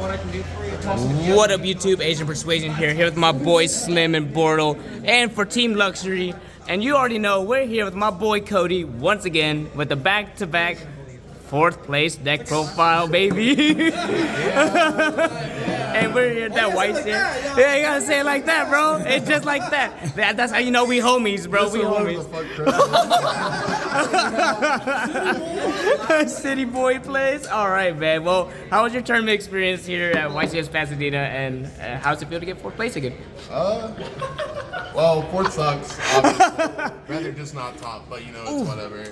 what I can do for you. What up, YouTube? Asian Persuasion here with my boy Slim and Bortle, and for Team Luxury. And you already know we're here with my boy Koty once again with the back-to-back 4th place deck profile, baby. And we're here at that YCS. Yeah, you gotta say it like that, bro. It's just like that. That's how you know we homies, bro. We homies. City boy plays. All right, man. Well, how was your tournament experience here at YCS Pasadena, and how's it feel to get 4th place again? Well, 4th sucks, obviously. Rather just not top, but you know, it's whatever.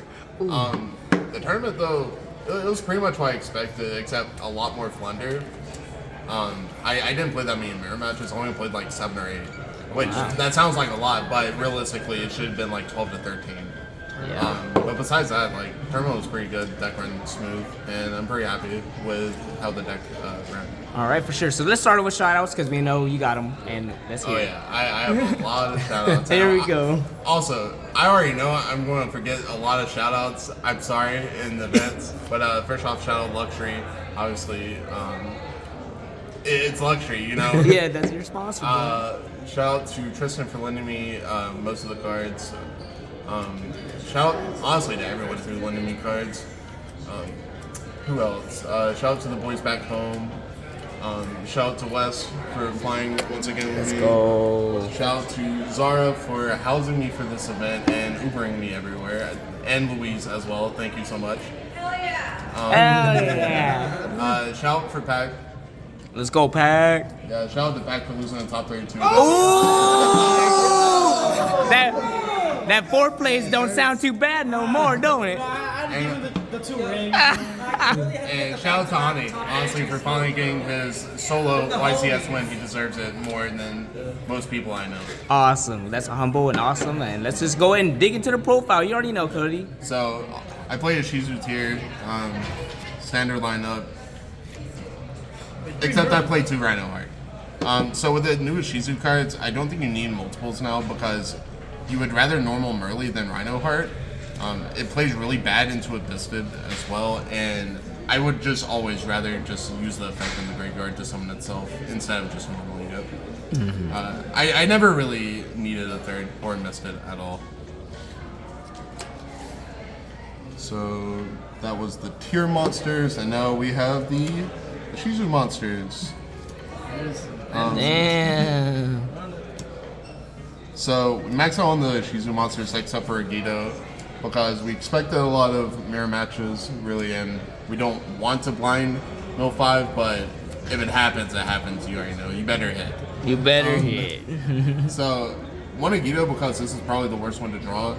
The tournament, though, it was pretty much what I expected, except a lot more flunder. I didn't play that many mirror matches. I only played like 7 or 8, which that sounds like a lot, but realistically, it should have been like 12 to 13. Yeah. But besides that, like, tournament was pretty good. Deck ran smooth, and I'm pretty happy with how the deck ran. All right, for sure. So let's start with shoutouts because we know you got them, and let's hear Oh it. yeah, I have a lot of shoutouts. Here we go. Also, I already know I'm going to forget a lot of shoutouts. I'm sorry in advance, but first off, shout out Luxury. Obviously, it's Luxury, you know. Yeah, that's your sponsor. Shout out to Tristan for lending me most of the cards. Shout out honestly to everyone who lended me cards. Who else? Shout out to the boys back home. Shout out to Wes for flying once again with me. Let's go. Shout out to Zara for housing me for this event and Ubering me everywhere. And Louise as well. Thank you so much. Hell yeah. Shout out for Pac. Let's go, Pack. Yeah, shout out to Pac for losing the top 32. Ooh! That 4th place don't sound too bad no more, don't it? I give it the 2 rings. And shout out to Hani, honestly, for finally getting his solo YCS win. He deserves it more than most people I know. Awesome. That's humble and awesome. And let's just go ahead and dig into the profile. You already know, Koty. So, I play Ishizu tier, standard lineup, except I play 2 Kaleido-Heart. So with the new Ishizu cards, I don't think you need multiples now because you would rather normal Merly than Kaleido-Heart. It plays really bad into a Bisted as well, and I would just always rather just use the effect in the graveyard to summon itself instead of just normally it. I never really needed a 3rd or missed it at all. So that was the tier monsters, and now we have the Ishizu monsters. Damn. So we maxed out on the Ishizu monsters except for Yugioh because we expected a lot of mirror matches, really, and we don't want to blind Mill 5, but if it happens, it happens. You already know. You better hit. You better hit. So one Yugioh because this is probably the worst one to draw.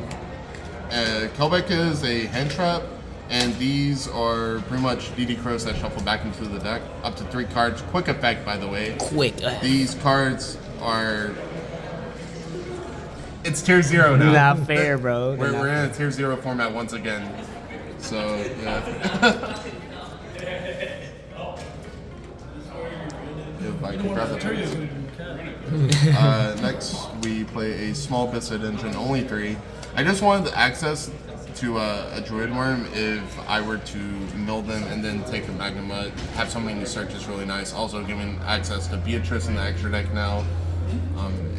Kelbeck is a hand trap, and these are pretty much DD Crows that shuffle back into the deck. Up to 3 cards. Quick effect, by the way. Quick. These cards are... It's tier 0 now. Not fair, bro. We're in a tier 0 format once again. So, yeah. If I can grab the next, we play a small Bisset engine, only 3. I just wanted access to a Druid Worm if I were to mill them and then take a Magma. Have something to search is really nice. Also giving access to Beatrice in the extra deck now.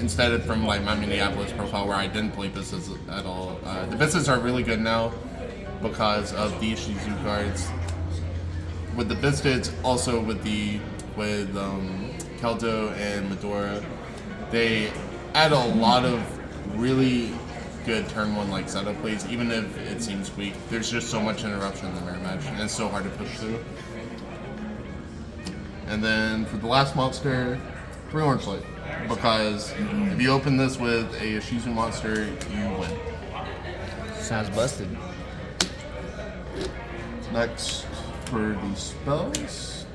Instead of from like my Minneapolis profile where I didn't play Bisses at all. The Bisses are really good now because of the Ishizu cards. With the Bisteds, also with Keldo and Medora, they add a lot of really good turn 1 like setup plays, even if it seems weak. There's just so much interruption in the mirror match, and it's so hard to push through. And then for the last monster, 3 Orange Light. Because if you open this with a Ishizu monster, you win. Sounds busted. Next, for the spells,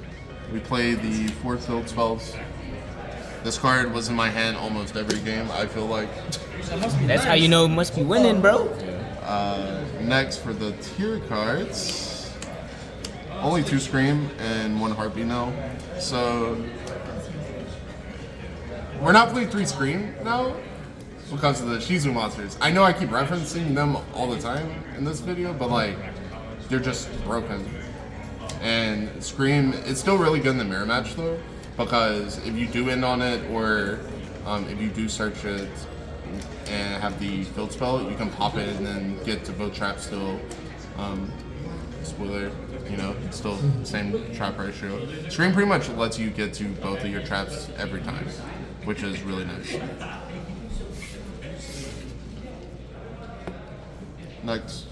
we play the 4th field spells. This card was in my hand almost every game, I feel like. That's how you know it must be winning, bro. Next, for the tier cards, only 2 Scream and 1 Heartbeat now. So, we're not playing 3 Scream now because of the Ishizu monsters. I know I keep referencing them all the time in this video, but like, they're just broken. And Scream, it's still really good in the mirror match though, because if you do end on it, or if you do search it and have the field spell, you can pop it and then get to both traps still. Spoiler, it's still the same trap ratio. Scream pretty much lets you get to both of your traps every time, which is really nice. Next,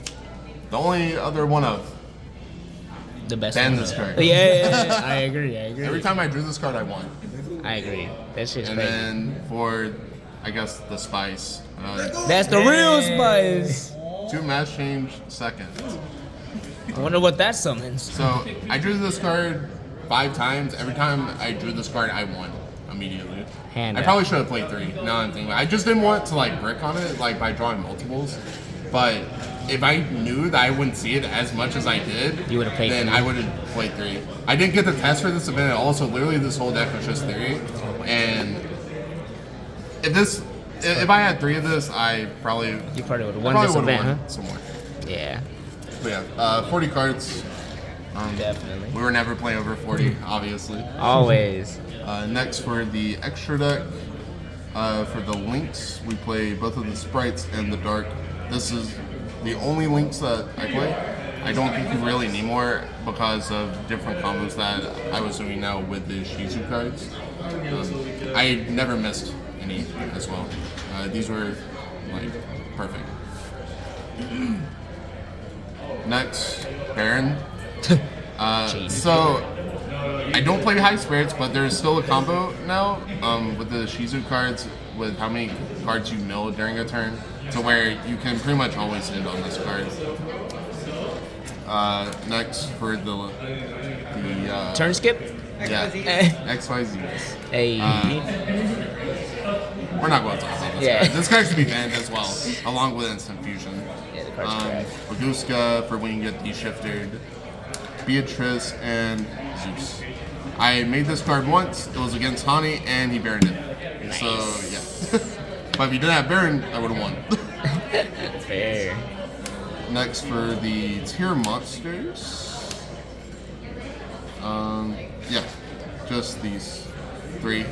the only other one of The best ban one. this card. Yeah, I agree. Every time I drew this card, I won. I agree. That's just And crazy. then for, I guess, the spice. That's the real spice. 2 mass change second. I wonder what that summons. So I drew this card 5 times. Every time I drew this card, I won immediately. Hand I out. probably should have played 3. Now I'm thinking, I just didn't want to brick on it by drawing multiples. But if I knew that I wouldn't see it as much as I did, You would have played then 3. I would have played 3. I didn't get the test for this event at all, so literally this whole deck was just 3. And if I had 3 of this, I probably You probably would have won this event, huh? some more. Yeah, But yeah, 40 cards. definitely. We were never playing over 40, obviously. Always. Next for the extra deck, for the links, we play both of the sprites and the dark. This is the only links that I play. I don't think you really need more because of different combos that I was doing now with the Ishizu cards. I never missed any as well. These were perfect. Next, Baron. So I don't play high spirits, but there's still a combo now with the Ishizu cards with how many cards you mill during a turn, to where you can pretty much always end on this card. Next for the Turn skip? yeah, XYZs. Hey. We're not going to talk about this Yeah. card. This card should be banned as well, along with Instant Fusion. Yeah, the card's trash. Baguska for when you get de-shifted, Beatrice, and Zeus. I made this card once, it was against Hani, and he baroned it. So, yeah. But if you didn't have Baron, I would have won. Fair. Next for the tier monsters. Yeah, just these 3.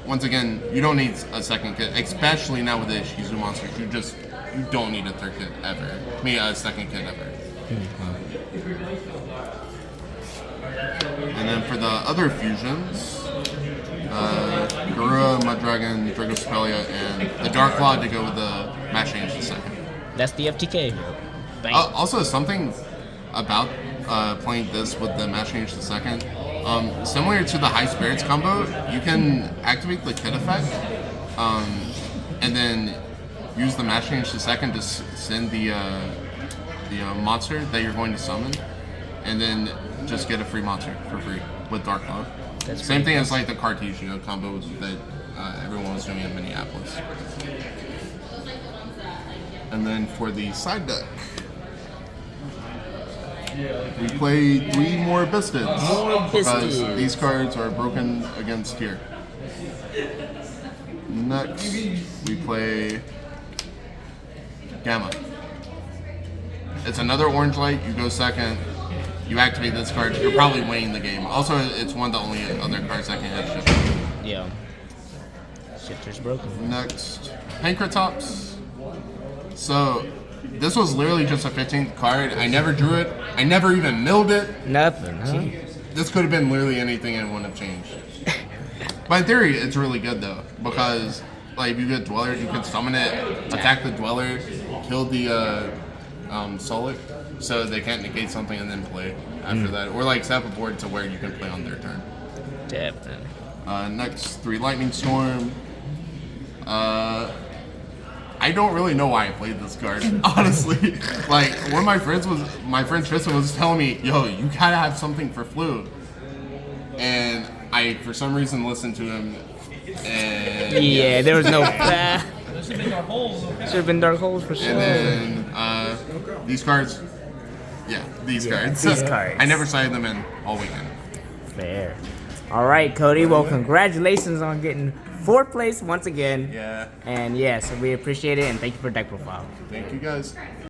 Once again, you don't need a second kit, especially now with the Ishizu monsters. You don't need a third kit ever. A second kit ever. And then for the other fusions, Gura, Muddragon, Dragospelia, and the Dark Claw to go with the match change the second. That's the FTK. Bang. Also, something about playing this with the match change the second, similar to the high spirits combo, you can activate the kit effect, and then use the match change the second to send the monster that you're going to summon, and then just get a free monster for free with Dark Claw. Same thing as the Cartesia combos that everyone was doing in Minneapolis. And then for the side deck, we play 3 more Bistons. Because these cards are broken against here. Next, we play Gamma. It's another orange light, you go second, you activate this card, you're probably winning the game. Also, it's one of the only other cards that can hit Shifter. Yeah. Shifter's broken. Next, Pankratops. So, this was literally just a 15th card. I never drew it. I never even milled it. Nothing, huh? This could have been literally anything and wouldn't have changed. But in theory, it's really good though, because if you get Dweller, you can summon it, attack the Dweller, kill the Solic, so they can't negate something and then play after that. Or set up a board to where you can play on their turn. Definitely. Next, 3 Lightning Storm. I don't really know why I played this card, honestly. One of my friend Tristan was telling me, yo, you gotta have something for Flu. And I, for some reason, listened to him, and Yeah, there was no. Should have been our holes, okay? Should have been Dark Holes for sure. And then, these cards, these cards. These cards. I never cited them in all weekend. Fair. All right, Cody. Well, congratulations on getting 4th place once again. Yeah. And yes, we appreciate it, and thank you for deck profile. Thank you guys.